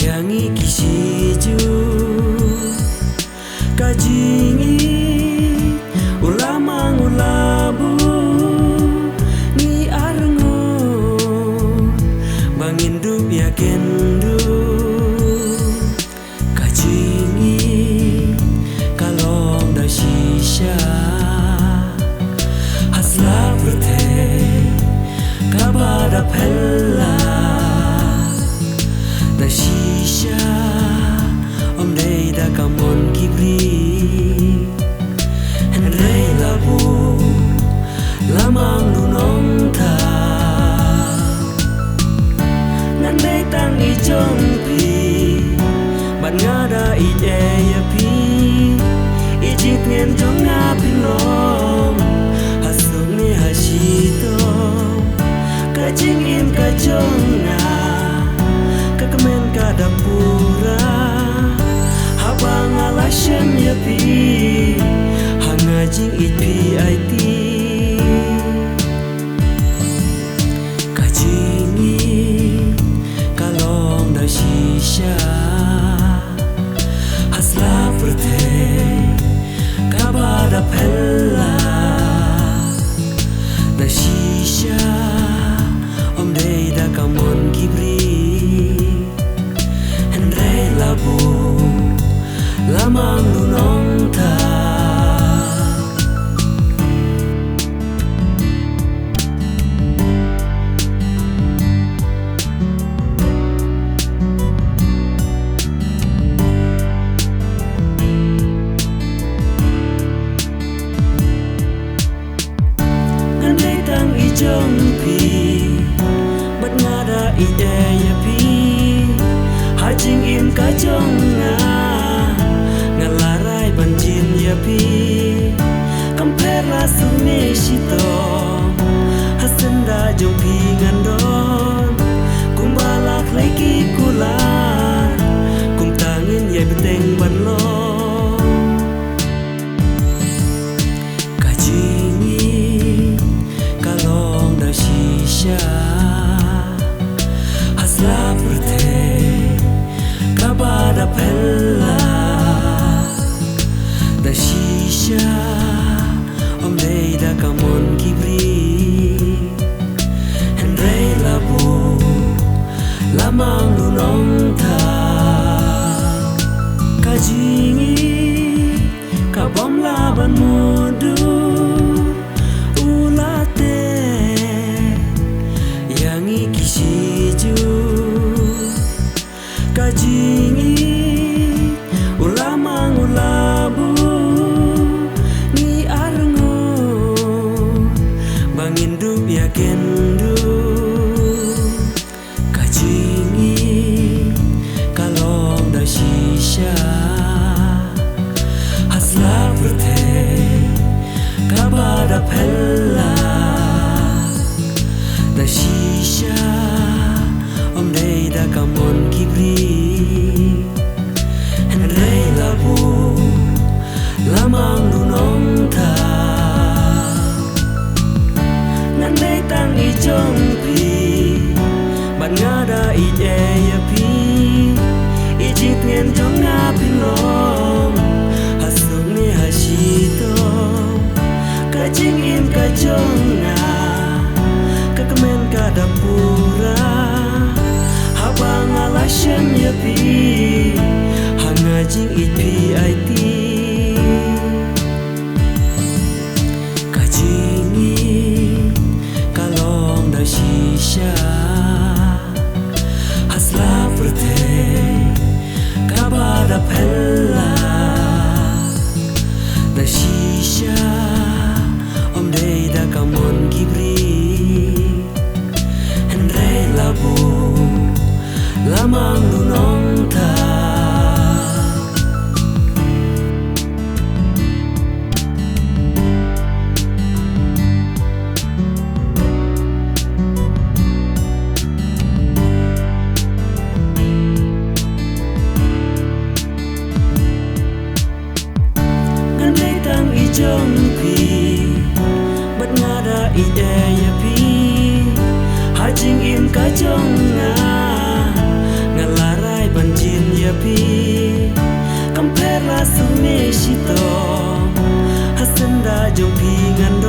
yangi kisiju kajingi ulama ngulabu ni arngo bangindu ya kendu kajingi kalong da shisha hasla brute kabada pella da shisha om dei da kamon kibri henrei labu lamang nunong ta nan dei tang I jong pi ban ngada I e ya pi I jit ngen jong nga pilom hasung ni hashito ka jing im ka jong nga kemen kadapura habang alasyan yapi hangajing IPIT kajingi kalong da shisha hasla perte kabada pella da shisha om dei da kamon kibri labu lamang nunong ta ngandai tang I jong pi bat ngada I e ya pi hajing im ka jong nga ngalarai banjin ya pi kampera sume shito hasenda jong pi ngandon kumbalak lagi kula kum tangin ya beteng banlo kajingi kalong da shisha hasla perte kabada pella da shisha om dei da kamon kibri henrei labu lamang nunong ta kajingi kabom laban mudu ulate yangi kisiju kajingi ulama ngulabu ni arngo bangindu ya kendu kajingi kalong da shisha hasla brute kabada pella da shisha om dei da kamon kibri henrei labu lamang nunong ta nan dei tang I jong pi ban ngada I e ya pi I jit ngen jong nga pilom hasung ni hashito ka jing im ka jong nga kemen kadapura habang alasyan yapi hangajing IPIT kajingi kalong da shisha hasla perte kabada pella da shisha om dei da kamon kibri henrei labu lamang nunong ta ngandai tang I jong pi bat ngada I e ya pi hajing im ka jong nga ngalarai pi compare la su me shito hasanda jong pi ngan